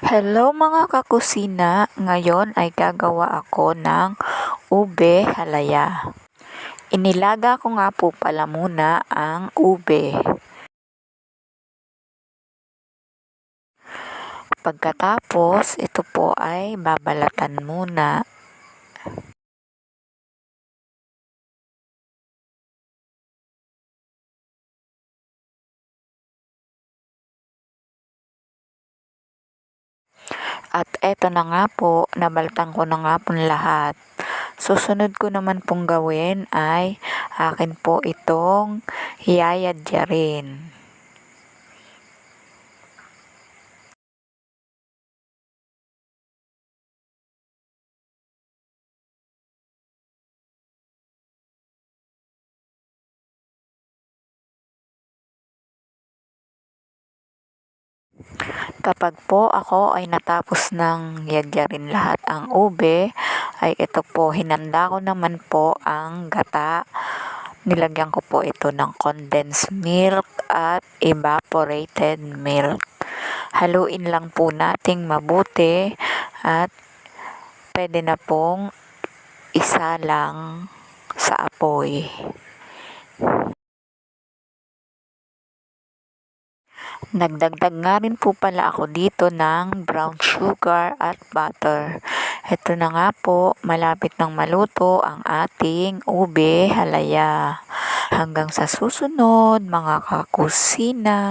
Hello mga kakusina, ngayon ay gagawa ako ng ube halaya. Inilaga ko nga po pala muna ang ube. Pagkatapos, ito po ay babalatan muna. At eto na nga po, nabaltan ko na nga po lahat. Susunod ko naman pong gawin ay akin po itong yayadyarin. Kapag po ako ay natapos ng yadyarin lahat ang ube, ay ito po, hinanda ko naman po ang gata. Nilagyan ko po ito ng condensed milk at evaporated milk. Haluin lang po nating mabuti at pwede na pong isa lang sa apoy. Nagdagdag nga rin po pala ako dito ng brown sugar at butter. Ito na nga po, malapit nang maluto ang ating ube halaya. Hanggang sa susunod mga kakusina.